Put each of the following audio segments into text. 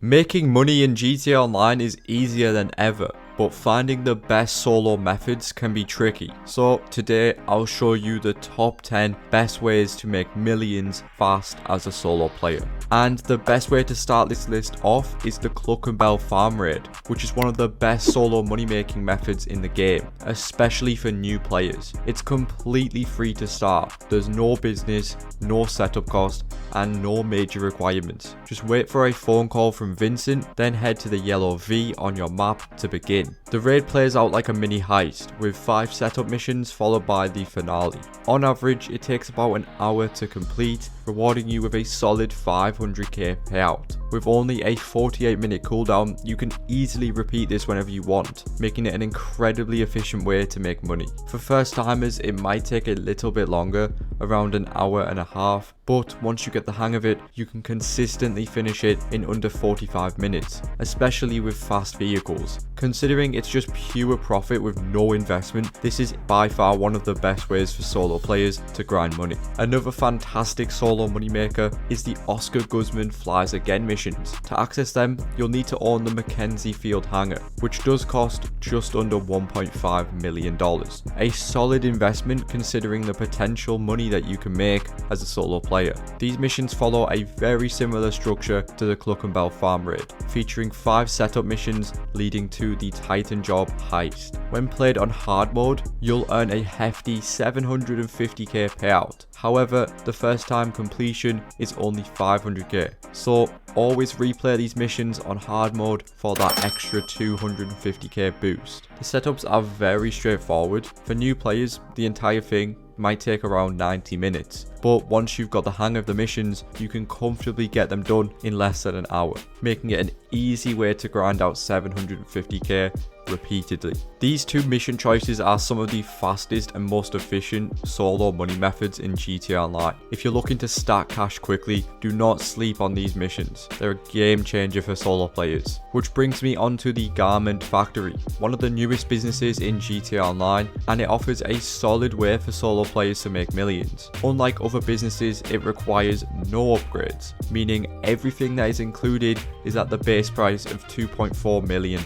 Making money in GTA Online is easier than ever, but finding the best solo methods can be tricky. So today I'll show you the top 10 best ways to make millions fast as a solo player. And the best way to start this list off is the Cluckin farm raid, which is one of the best solo money making methods in the game, especially for new players. It's completely free to start. There's no business, no setup cost, and no major requirements. Just wait for a phone call from Vincent, then head to the yellow V on your map to begin. The raid plays out like a mini heist, with 5 setup missions followed by the finale. On average, it takes about an hour to complete, rewarding you with a solid 500k payout. With only a 48-minute cooldown, you can easily repeat this whenever you want, making it an incredibly efficient way to make money. For first timers, it might take a little bit longer, around an hour and a half, but once you get the hang of it, you can consistently finish it in under 45 minutes, especially with fast vehicles. Considering it's just pure profit with no investment, this is by far one of the best ways for solo players to grind money. Another fantastic solo moneymaker is the Oscar Guzman Flies Again missions. To access them, you'll need to own the Mackenzie Field Hangar, which does cost just under $1.5 million. A solid investment considering the potential money that you can make as a solo player. These missions follow a very similar structure to the Cluckin farm raid, featuring 5 setup missions leading to the Titan job heist. When played on hard mode, you'll earn a hefty 750k payout. However, the first time completion is only 500k, so always replay these missions on hard mode for that extra 250k boost. The setups are very straightforward. For new players, the entire thing might take around 90 minutes, but once you've got the hang of the missions, you can comfortably get them done in less than an hour, making it an easy way to grind out 750k repeatedly. These 2 mission choices are some of the fastest and most efficient solo money methods in GTA Online. If you're looking to stack cash quickly, do not sleep on these missions. They're a game changer for solo players. Which brings me onto the Garment Factory, one of the newest businesses in GTA Online, and it offers a solid way for solo players to make millions. Unlike other businesses, it requires no upgrades, meaning everything that is included is at the base price of $2.4 million.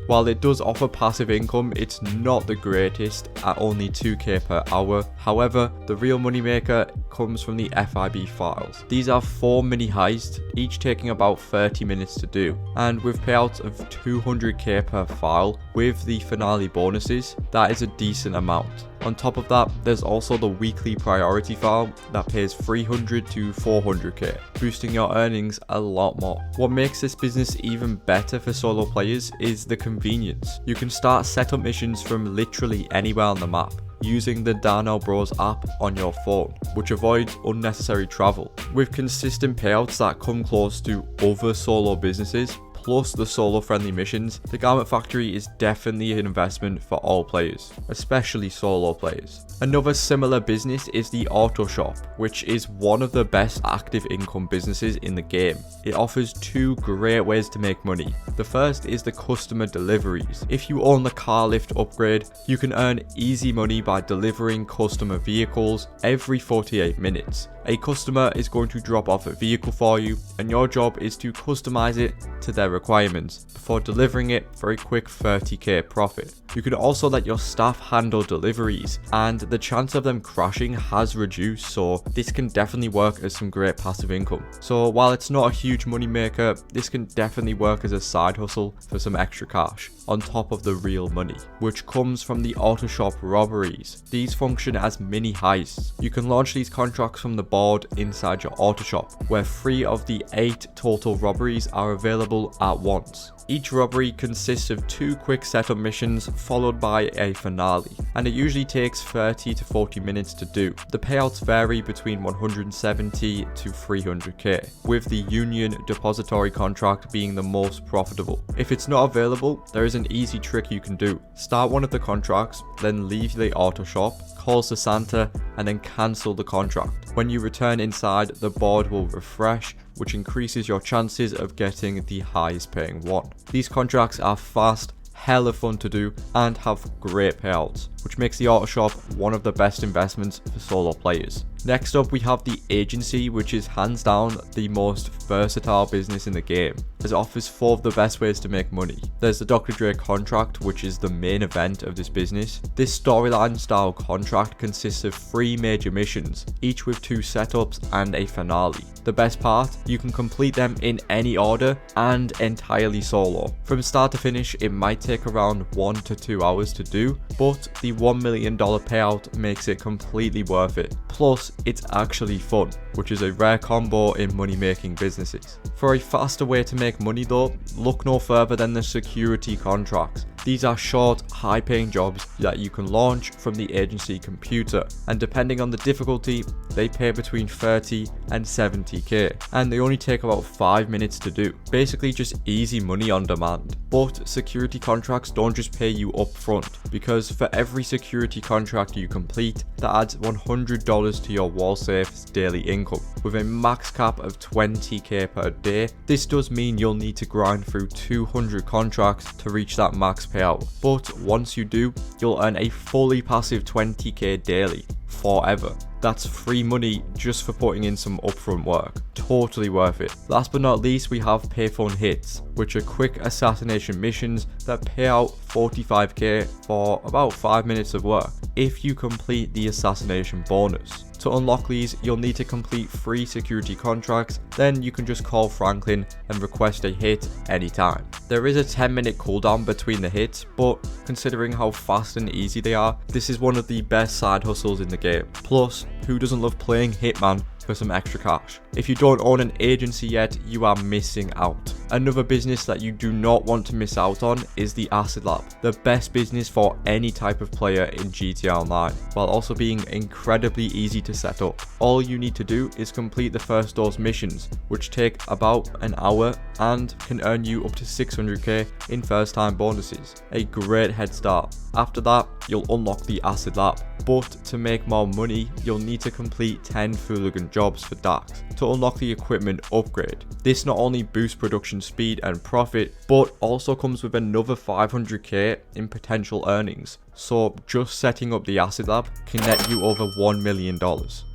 While it does offer passive income, it's not the greatest at only 2k per hour. However, the real moneymaker comes from the FIB files. These are 4 mini heists, each taking about 30 minutes to do, and with payouts of 200k per file with the finale bonuses, that is a decent amount. On top of that, there's also the weekly priority file that pays 300 to 400k, boosting your earnings a lot more. What makes this business even better for solo players is the convenience. You can start setup missions from literally anywhere on the map, using the Darnell Bros app on your phone, which avoids unnecessary travel. With consistent payouts that come close to other solo businesses, plus the solo friendly missions, the Garment Factory is definitely an investment for all players, especially solo players. Another similar business is the Auto Shop, which is one of the best active income businesses in the game. It offers 2 great ways to make money. The first is the customer deliveries. If you own the car lift upgrade, you can earn easy money by delivering customer vehicles every 48 minutes. A customer is going to drop off a vehicle for you, and your job is to customize it to their requirements before delivering it for a quick 30k profit. You can also let your staff handle deliveries, and the chance of them crashing has reduced, so this can definitely work as some great passive income. So while it's not a huge money maker, this can definitely work as a side hustle for some extra cash on top of the real money, which comes from the Auto Shop robberies. These function as mini heists. You can launch these contracts from the board inside your Auto Shop, where 3 of the 8 total robberies are available at once. Each robbery consists of 2 quick setup missions followed by a finale, and it usually takes 30 to 40 minutes to do. The payouts vary between 170 to 300k, with the Union Depository contract being the most profitable. If it's not available, there is an easy trick you can do. Start one of the contracts, then leave the Auto Shop, call Santa, and then cancel the contract. When you return inside, the board will refresh, which increases your chances of getting the highest paying one. These contracts are fast, hella fun to do, and have great payouts, which makes the auto shop one of the best investments for solo players. Next up, we have the agency, which is hands down the most versatile business in the game, as it offers 4 of the best ways to make money. There's the Dr. Dre contract, which is the main event of this business. This storyline style contract consists of 3 major missions, each with 2 setups and a finale. The best part, you can complete them in any order and entirely solo. From start to finish, it might take around 1 to 2 hours to do, but the $1 million payout makes it completely worth it. Plus, it's actually fun, which is a rare combo in money making businesses. For a faster way to make money though, look no further than the security contracts. These are short, high paying jobs that you can launch from the agency computer, and depending on the difficulty, they pay between 30 and 70k, and they only take about 5 minutes to do. Basically just easy money on demand. But security contracts don't just pay you up front, because for every security contract you complete, that adds $100 to your wall safe's daily income, with a max cap of 20k per day. This does mean you'll need to grind through 200 contracts to reach that max payout, but once you do, you'll earn a fully passive 20k daily forever. That's free money just for putting in some upfront work. Totally worth it. Last but not least, we have payphone hits, which are quick assassination missions that pay out 45k for about 5 minutes of work if you complete the assassination bonus. To unlock these, you'll need to complete 3 security contracts, then you can just call Franklin and request a hit anytime. There is a 10-minute cooldown between the hits, but considering how fast and easy they are, this is one of the best side hustles in the game. Plus, who doesn't love playing Hitman for some extra cash? If you don't own an agency yet, you are missing out. Another business that you do not want to miss out on is the Acid Lab, the best business for any type of player in GTA Online, while also being incredibly easy to set up. All you need to do is complete the first dose missions, which take about an hour and can earn you up to 600k in first time bonuses. A great head start. After that, you'll unlock the Acid Lab, but to make more money, you'll need to complete 10 Fooligan jobs for Dax to unlock the equipment upgrade. This not only boosts production speed and profit, but also comes with another 500k in potential earnings. So just setting up the Acid Lab can net you over $1 million.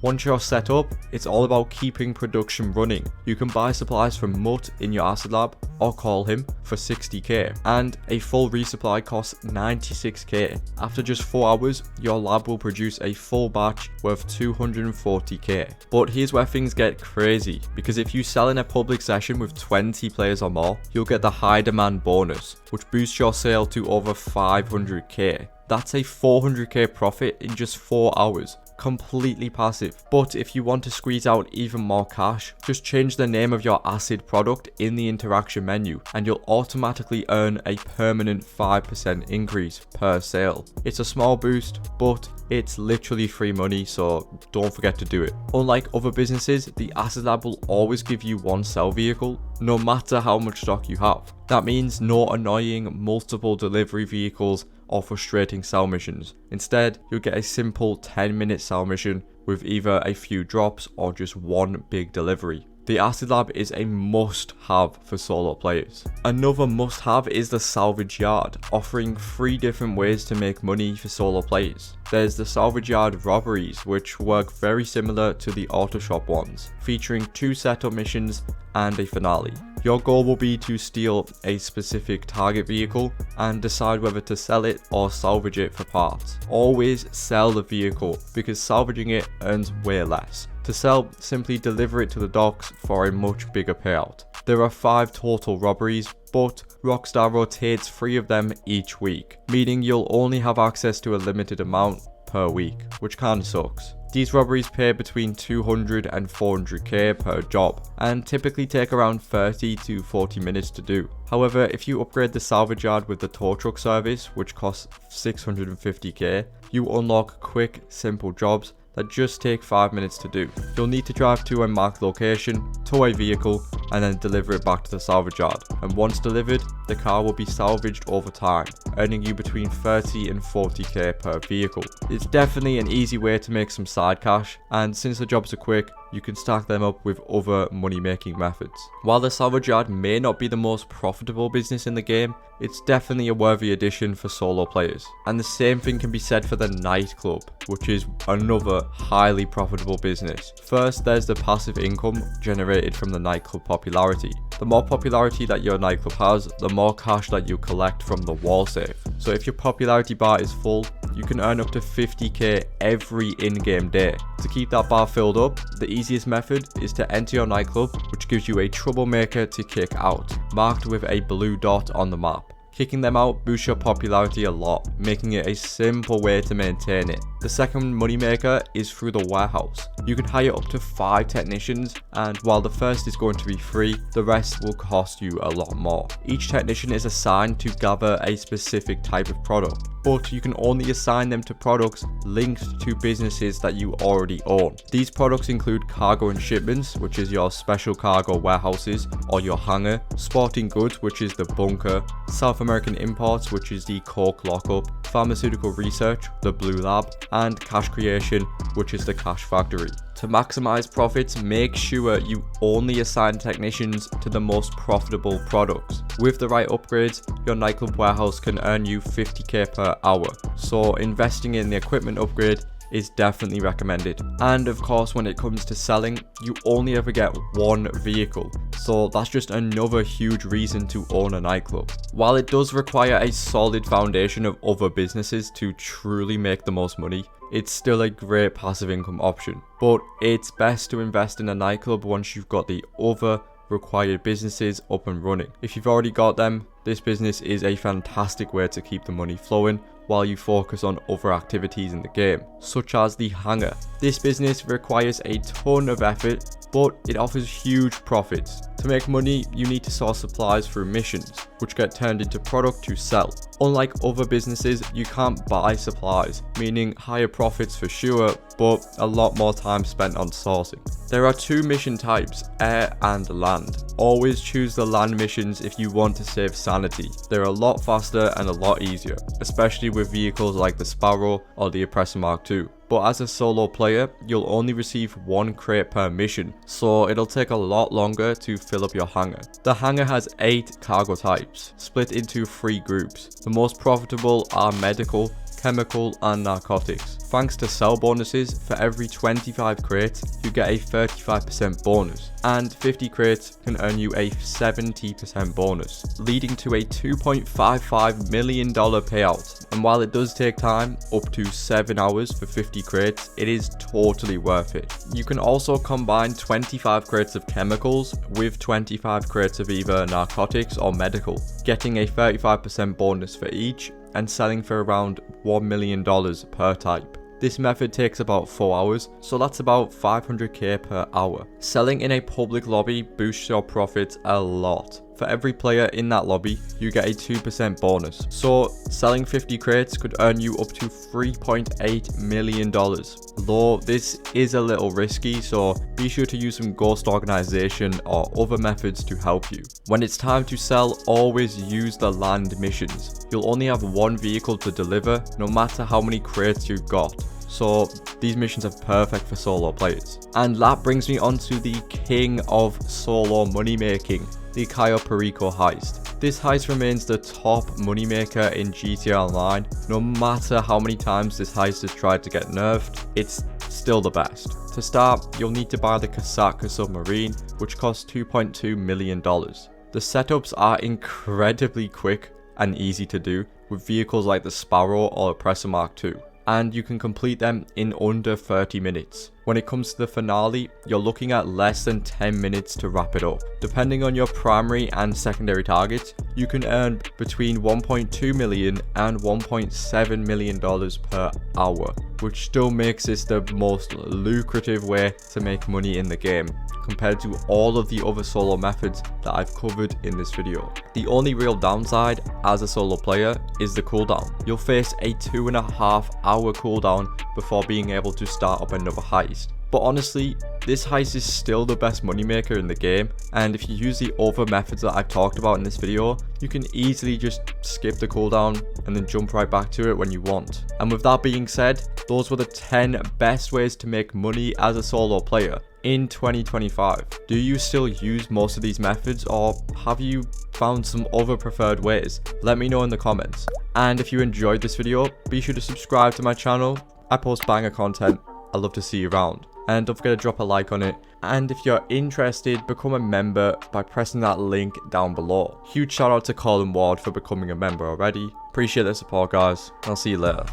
Once you're set up, it's all about keeping production running. You can buy supplies from Mutt in your Acid Lab or call him for 60k, and a full resupply costs 96k. After just 4 hours, your lab will produce a full batch worth 240k. But here's where things get crazy, because if you sell in a public session with 20 players or more, you'll get the high demand bonus, which boosts your sale to over 500k. That's a 400k profit in just 4 hours. Completely passive. But if you want to squeeze out even more cash, just change the name of your acid product in the interaction menu and you'll automatically earn a permanent 5% increase per sale. It's a small boost, but it's literally free money, so don't forget to do it. Unlike other businesses, the Acid Lab will always give you one sell vehicle, no matter how much stock you have. That means no annoying multiple delivery vehicles or frustrating sell missions. Instead, you'll get a simple 10-minute sell mission with either a few drops or just one big delivery. The Acid Lab is a must-have for solo players. Another must-have is the Salvage Yard, offering 3 different ways to make money for solo players. There's the Salvage Yard robberies, which work very similar to the auto shop ones, featuring 2 setup missions and a finale. Your goal will be to steal a specific target vehicle and decide whether to sell it or salvage it for parts. Always sell the vehicle, because salvaging it earns way less. To sell, simply deliver it to the docks for a much bigger payout. There are 5 total robberies, but Rockstar rotates 3 of them each week, meaning you'll only have access to a limited amount per week, which kinda sucks. These robberies pay between 200 and 400k per job, and typically take around 30 to 40 minutes to do. However, if you upgrade the Salvage Yard with the tow truck service, which costs 650k, you unlock quick, simple jobs that just take 5 minutes to do. You'll need to drive to a marked location, tow a vehicle, and then deliver it back to the Salvage Yard. And once delivered, the car will be salvaged over time, earning you between 30 and 40k per vehicle. It's definitely an easy way to make some side cash, and since the jobs are quick, you can stack them up with other money making methods. While the Salvage Yard may not be the most profitable business in the game, it's definitely a worthy addition for solo players. And the same thing can be said for the Nightclub, which is another highly profitable business. First, there's the passive income generated from the nightclub popularity. The more popularity that your nightclub has, the more cash that you collect from the wall safe. So if your popularity bar is full, you can earn up to 50k every in-game day. To keep that bar filled up, the easiest method is to enter your nightclub, which gives you a troublemaker to kick out, marked with a blue dot on the map. Kicking them out boosts your popularity a lot, making it a simple way to maintain it. The second moneymaker is through the warehouse. You can hire up to 5 technicians, and while the first is going to be free, the rest will cost you a lot more. Each technician is assigned to gather a specific type of product, but you can only assign them to products linked to businesses that you already own. These products include cargo and shipments, which is your special cargo warehouses or your hangar, sporting goods, which is the bunker, South American imports, which is the coke lockup, pharmaceutical research, the blue lab, and cash creation, which is the cash factory. To maximize profits, make sure you only assign technicians to the most profitable products. With the right upgrades, your nightclub warehouse can earn you 50k per hour, so investing in the equipment upgrade is definitely recommended. And of course, when it comes to selling, you only ever get one vehicle, so that's just another huge reason to own a nightclub. While it does require a solid foundation of other businesses to truly make the most money, it's still a great passive income option. But it's best to invest in a nightclub once you've got the other required businesses up and running. If you've already got them, this business is a fantastic way to keep the money flowing while you focus on other activities in the game, such as the Hangar. This business requires a ton of effort, but it offers huge profits. To make money, you need to source supplies through missions, which get turned into product to sell. Unlike other businesses, you can't buy supplies, meaning higher profits for sure, but a lot more time spent on sourcing. There are 2 mission types, air and land. Always choose the land missions if you want to save sanity. They're a lot faster and a lot easier, especially with vehicles like the Sparrow or the Oppressor Mark II. But as a solo player, you'll only receive 1 crate per mission, so it'll take a lot longer to fill up your hangar. The hangar has 8 cargo types, split into 3 groups. The most profitable are medical, chemical, and narcotics. Thanks to sell bonuses, for every 25 crates, you get a 35% bonus, and 50 crates can earn you a 70% bonus, leading to a $2.55 million payout. And while it does take time, up to 7 hours for 50 crates, it is totally worth it. You can also combine 25 crates of chemicals with 25 crates of either narcotics or medical, getting a 35% bonus for each, and selling for around $1 million per type. This method takes about 4 hours, so that's about 500k per hour. Selling in a public lobby boosts your profits a lot. For every player in that lobby, you get a 2% bonus. So selling 50 crates could earn you up to $3.8 million. Though this is a little risky, so be sure to use some ghost organization or other methods to help you. When it's time to sell, always use the land missions. You'll only have 1 vehicle to deliver, no matter how many crates you've got. So these missions are perfect for solo players. And that brings me on to the king of solo money making, the Cayo Perico heist. This heist remains the top moneymaker in GTA Online. No matter how many times this heist has tried to get nerfed, it's still the best. To start, you'll need to buy the Kasaka submarine, which costs $2.2 million. The setups are incredibly quick and easy to do, with vehicles like the Sparrow or Oppressor Mark II, and you can complete them in under 30 minutes. When it comes to the finale, you're looking at less than 10 minutes to wrap it up. Depending on your primary and secondary targets, you can earn between $1.2 million and $1.7 million per hour, which still makes this the most lucrative way to make money in the game, compared to all of the other solo methods that I've covered in this video. The only real downside as a solo player is the cooldown. You'll face a 2.5 hour cooldown before being able to start up another heist. But honestly, this heist is still the best moneymaker in the game, and if you use the other methods that I've talked about in this video, you can easily just skip the cooldown and then jump right back to it when you want. And with that being said, those were the 10 best ways to make money as a solo player. in 2025. Do you still use most of these methods, or have you found some other preferred ways? Let me know in the comments. And if you enjoyed this video, be sure to subscribe to my channel. I post banger content. I'd love to see you around. And don't forget to drop a like on it. And if you're interested, become a member by pressing that link down below. Huge shout out to Colin Ward for becoming a member already. Appreciate the support, guys. I'll see you later.